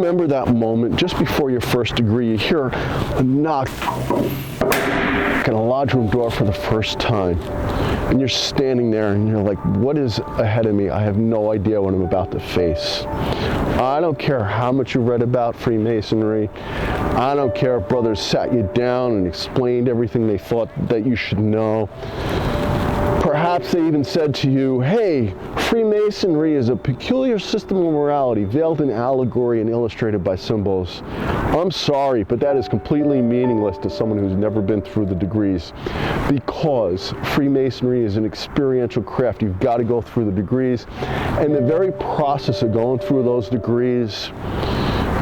remember that moment just before your first degree? You hear a knock at a lodge room door for the first time, and you're standing there and you're like, what is ahead of me? I have no idea what I'm about to face. I don't care how much you read about Freemasonry. I don't care if brothers sat you down and explained everything they thought that you should know. Perhaps they even said to you, hey, Freemasonry is a peculiar system of morality veiled in allegory and illustrated by symbols. I'm sorry, but that is completely meaningless to someone who's never been through the degrees, because Freemasonry is an experiential craft. You've got to go through the degrees, and the very process of going through those degrees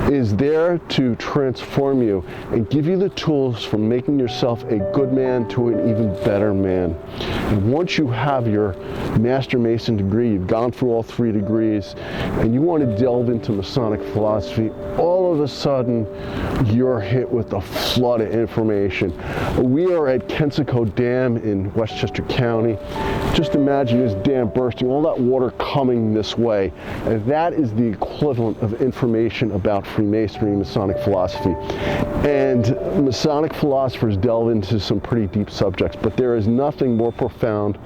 is there to transform you and give you the tools for making yourself a good man to an even better man. And once you have your Master Mason degree, you've gone through all 3 degrees, and you want to delve into Masonic philosophy, all of a sudden you're hit with a flood of information. We are at Kensico Dam in Westchester County. Just imagine this dam bursting, all that water coming this way. And that is the equivalent of information about Freemasonry and Masonic philosophy. And Masonic philosophers delve into some pretty deep subjects, but there is nothing more profound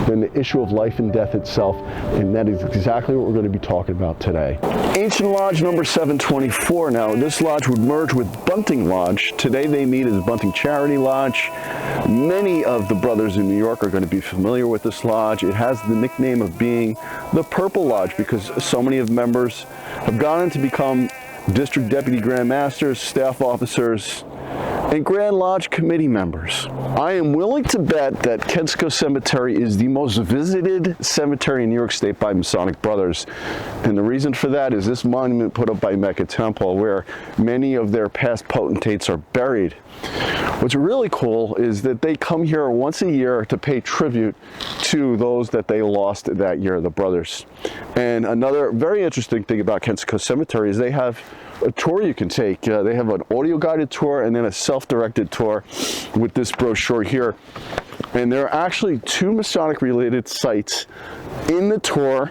than the issue of life and death itself, and that is exactly what we're going to be talking about today. Ancient Lodge number 724. Now, this lodge would merge with Bunting Lodge. Today they meet as Bunting Charity Lodge. Many of the brothers in New York are going to be familiar with this lodge. It has the nickname of being the Purple Lodge because so many of members have gone on to become district deputy grand masters, staff officers, and Grand Lodge committee members. I am willing to bet that Kensico Cemetery is the most visited cemetery in New York State by Masonic brothers. And the reason for that is this monument put up by Mecca Temple, where many of their past potentates are buried. What's really cool is that they come here once a year to pay tribute to those that they lost that year, the brothers. And another very interesting thing about Kensico Cemetery is they have a tour you can take. They have an audio guided tour and then a self-directed tour with this brochure here. And there are actually 2 Masonic related sites in the tour,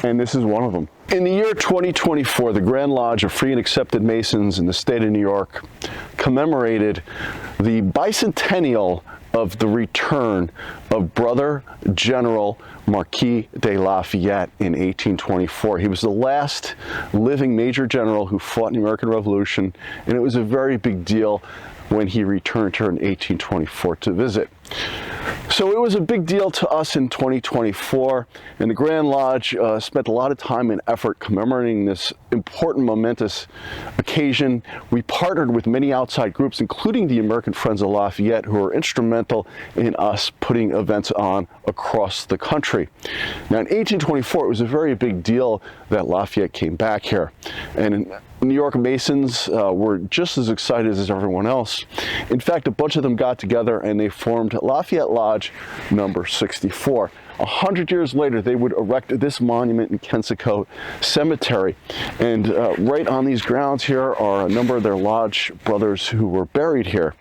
and this is one of them. In the year 2024, the Grand Lodge of Free and Accepted Masons in the state of New York commemorated the bicentennial of the return of Brother General Marquis de Lafayette in 1824. He was the last living major general who fought in the American Revolution, and it was a very big deal when he returned here in 1824 to visit. So it was a big deal to us in 2024, and the Grand Lodge spent a lot of time and effort commemorating this important, momentous occasion. We partnered with many outside groups, including the American Friends of Lafayette, who were instrumental in us putting events on across the country. Now in 1824, it was a very big deal that Lafayette came back here, and New York Masons were just as excited as everyone else. In fact, a bunch of them got together and they formed Lafayette Lodge number 64. 100 years later, they would erect this monument in Kensico Cemetery. And right on these grounds here are a number of their lodge brothers who were buried here.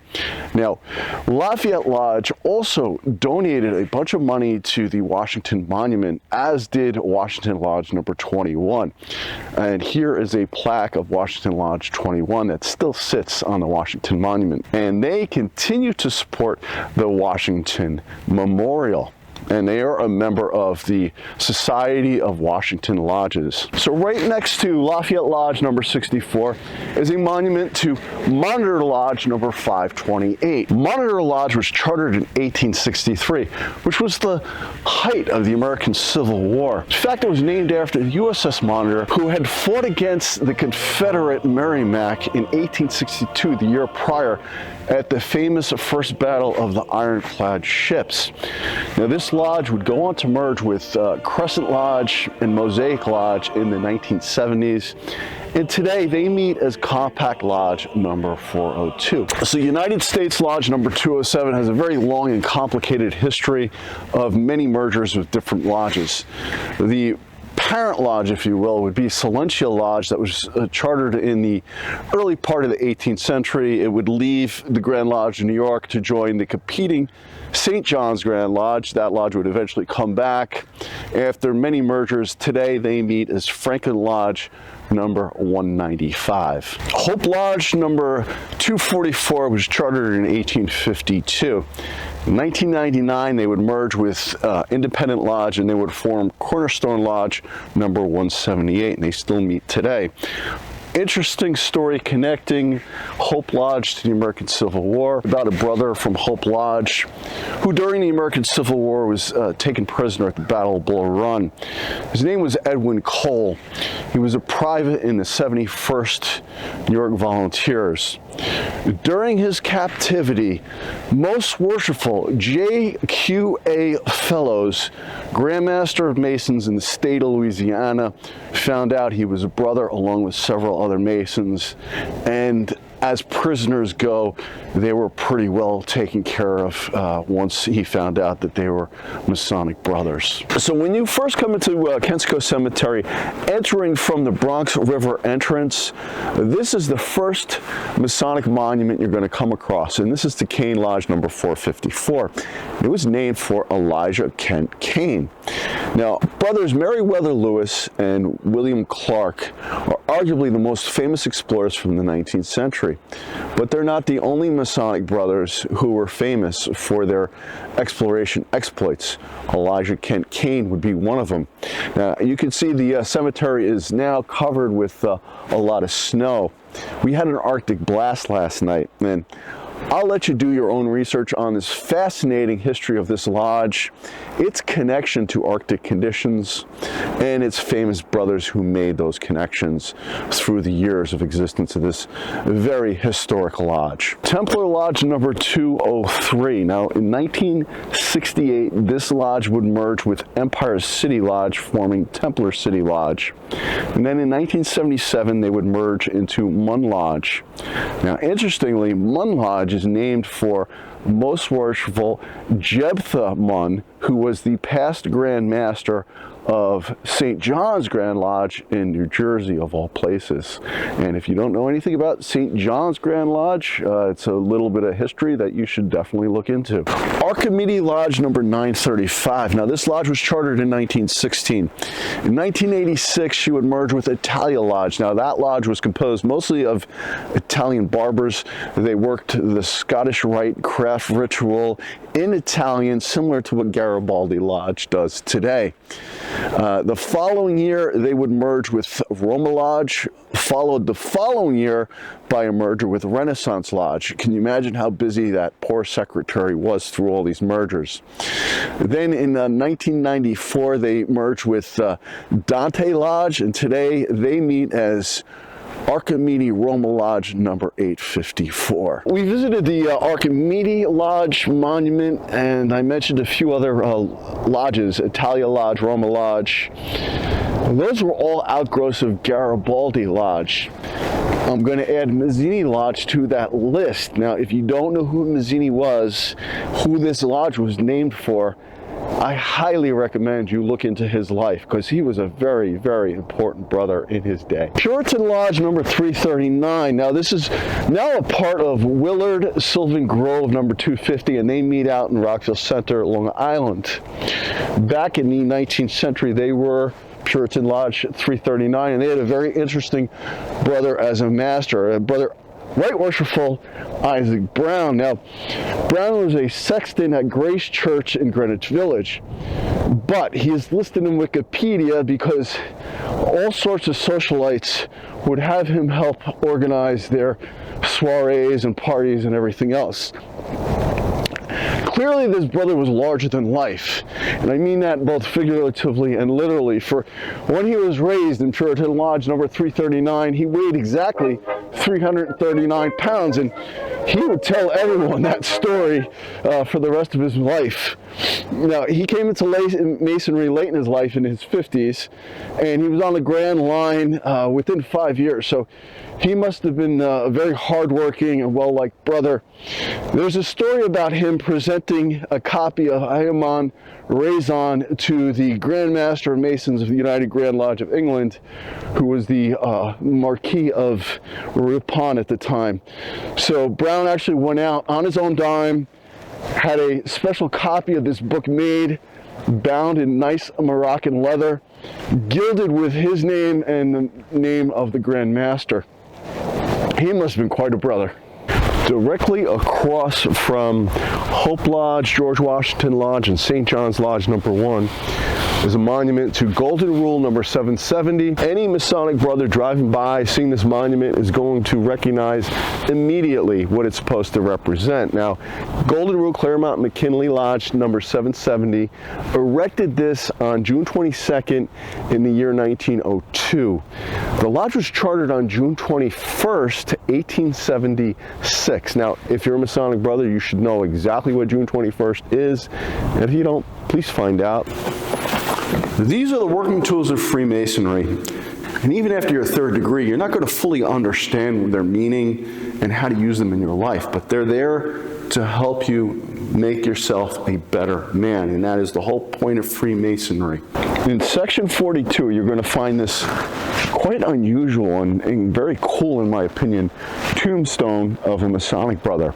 Now, Lafayette Lodge also donated a bunch of money to the Washington Monument, as did Washington Lodge number 21. And here is a plaque of Washington Lodge 21 that still sits on the Washington Monument. And they continue to support the Washington Memorial. And they are a member of the Society of Washington Lodges. So right next to Lafayette Lodge number 64 is a monument to Monitor Lodge number 528. Monitor Lodge was chartered in 1863, which was the height of the American Civil War. In fact, it was named after the USS Monitor, who had fought against the Confederate Merrimack in 1862, the year prior, at the famous First Battle of the Ironclad Ships. Now, this lodge would go on to merge with Crescent Lodge and Mosaic Lodge in the 1970s. And today they meet as Compact Lodge number 402. So United States Lodge number 207 has a very long and complicated history of many mergers with different lodges. The parent lodge, if you will, would be Silentia Lodge, that was chartered in the early part of the 18th century. It would leave the Grand Lodge in New York to join the competing St. John's Grand Lodge. That lodge would eventually come back after many mergers. Today they meet as Franklin Lodge number 195. Hope Lodge number 244 was chartered in 1852. In 1999, they would merge with Independent Lodge and they would form Cornerstone Lodge number 178, and they still meet today. Interesting story connecting Hope Lodge to the American Civil War, about a brother from Hope Lodge who during the American Civil War was taken prisoner at the Battle of Bull Run. His name was Edwin Cole. He was a private in the 71st New York Volunteers. During his captivity, most worshipful J.Q.A. Fellows, Grand Master of Masons in the state of Louisiana, found out he was a brother along with several other Masons, and as prisoners go, they were pretty well taken care of once he found out that they were Masonic brothers. So when you first come into Kensico Cemetery, entering from the Bronx River entrance, this is the first Masonic monument you're going to come across, and this is the Kane Lodge number 454. It was named for Elijah Kent Kane. Now, brothers Meriwether Lewis and William Clark are arguably the most famous explorers from the 19th century, but they're not the only Masonic brothers who were famous for their exploration exploits. Elijah Kent Kane would be one of them. Now, you can see the cemetery is now covered with a lot of snow. We had an Arctic blast last night, and I'll let you do your own research on this fascinating history of this lodge, its connection to Arctic conditions, and its famous brothers who made those connections through the years of existence of this very historic lodge. Templar Lodge number 203. Now, in 1968, this lodge would merge with Empire City Lodge, forming Templar City Lodge. And then in 1977, they would merge into Munn Lodge. Now, interestingly, Munn Lodge is named for most worshipful Jephthah Munn, who was the past Grand Master of St. John's Grand Lodge in New Jersey, of all places. And if you don't know anything about St. John's Grand Lodge, it's a little bit of history that you should definitely look into. Archimede Lodge number 935. Now, this lodge was chartered in 1916. In 1986, she would merge with Italia Lodge. Now, that lodge was composed mostly of Italian barbers. They worked the Scottish Rite craft ritual in Italian, similar to what Garibaldi Lodge does today. The following year, they would merge with Roma Lodge, followed the following year by a merger with Renaissance Lodge. Can you imagine how busy that poor secretary was through all these mergers? Then in 1994, they merged with Dante Lodge, and today they meet as Archimede-Roma Lodge number 854. We visited the Archimede Lodge monument, and I mentioned a few other lodges, Italia Lodge, Roma Lodge. And those were all outgrowths of Garibaldi Lodge. I'm going to add Mazzini Lodge to that list. Now, if you don't know who Mazzini was, who this lodge was named for, I highly recommend you look into his life, because he was a very, very important brother in his day. Puritan Lodge number 339. Now, this is now a part of Willard Sylvan Grove number 250, and they meet out in Rockville Center, Long Island. Back in the 19th century, they were Puritan Lodge 339, and they had a very interesting brother as a master, a brother Right Worshipful Isaac Brown. Now, Brown was a sexton at Grace Church in Greenwich Village, but he is listed in Wikipedia because all sorts of socialites would have him help organize their soirees and parties and everything else. Clearly, this brother was larger than life, and I mean that both figuratively and literally. For when he was raised in Puritan Lodge number 339, he weighed exactly 339 pounds, and he would tell everyone that story for the rest of his life. Now, he came into Masonry late in his life, in his 50s, and he was on the Grand Line within 5 years, so he must have been a very hardworking and well-liked brother. There's a story about him presenting a copy of Ayman Raison to the Grand Master of Masons of the United Grand Lodge of England, who was the Marquis of Ripon at the time. So Brown actually went out on his own dime, had a special copy of this book made, bound in nice Moroccan leather, gilded with his name and the name of the Grand Master. He must have been quite a brother. Directly across from Hope Lodge, George Washington Lodge, and St. John's Lodge No. 1 is a monument to Goldenrule No. 770. Any Masonic brother driving by, seeing this monument, is going to recognize immediately what it's supposed to represent. Now, Goldenrule, Clermont, McKinley Lodge No. 770 erected this on June 22nd in the year 1902. The lodge was chartered on June 21st, 1876. Now, if you're a Masonic brother, you should know exactly what June 21st is, and if you don't, please find out. These are the working tools of Freemasonry, and even after your third degree, you're not going to fully understand their meaning and how to use them in your life, but they're there to help you make yourself a better man, and that is the whole point of Freemasonry. In section 42, you're going to find this quite unusual and very cool, in my opinion, tombstone of a Masonic brother.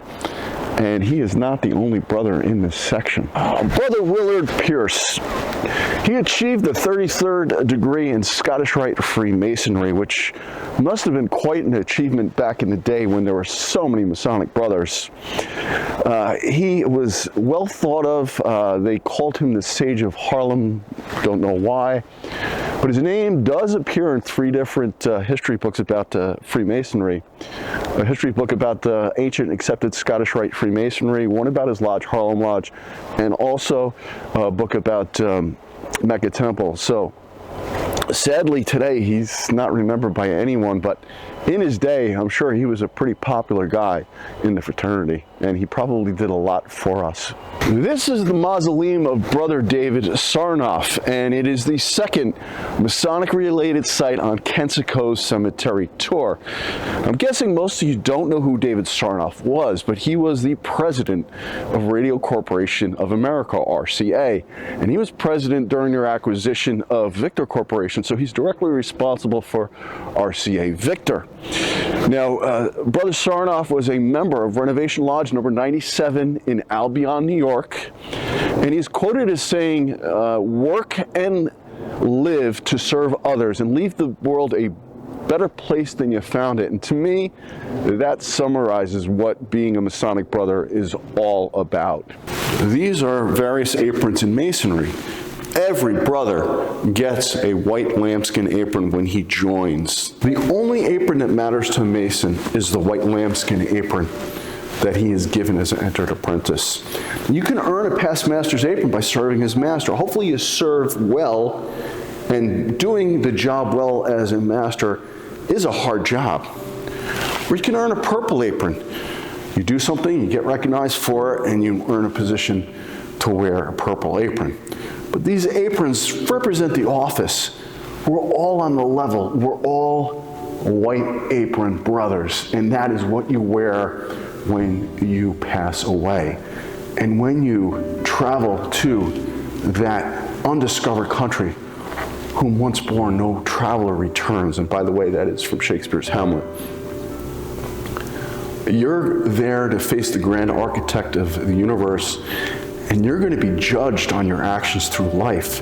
And he is not the only brother in this section. Brother Willard Pierce. He achieved the 33rd degree in Scottish Rite Freemasonry, which must have been quite an achievement back in the day when there were so many Masonic brothers. He was well thought of. They called him the Sage of Harlem. Don't know why. But his name does appear in 3 different history books about Freemasonry. A history book about the ancient accepted Scottish Rite Freemasonry, one about his lodge, Harlem Lodge, and also a book about Mecca Temple. So sadly today he's not remembered by anyone, but in his day I'm sure he was a pretty popular guy in the fraternity, and he probably did a lot for us. This is the mausoleum of Brother David Sarnoff, and it is the second Masonic-related site on Kensico Cemetery tour. I'm guessing most of you don't know who David Sarnoff was, but he was the president of Radio Corporation of America, RCA, and he was president during their acquisition of Victor Corporation, so he's directly responsible for RCA Victor. Now, Brother Sarnoff was a member of Renovation Lodge No. 97 in Albion, New York, and he's quoted as saying, work and live to serve others and leave the world a better place than you found it. And to me, that summarizes what being a Masonic brother is all about. These are various aprons in Masonry. Every brother gets a white lambskin apron when he joins. The only apron that matters to a Mason is the white lambskin apron that he is given as an entered apprentice. You can earn a past master's apron by serving his master. Hopefully you serve well, and doing the job well as a master is a hard job. Or you can earn a purple apron. You do something, you get recognized for it, and you earn a position to wear a purple apron. But these aprons represent the office. We're all on the level. We're all white apron brothers, and that is what you wear when you pass away. And when you travel to that undiscovered country, whom once born no traveler returns, and by the way, that is from Shakespeare's Hamlet. You're there to face the grand architect of the universe, and you're going to be judged on your actions through life.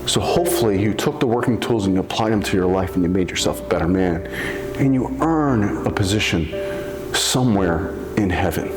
So hopefully you took the working tools and you applied them to your life, and you made yourself a better man, and you earn a position somewhere in heaven.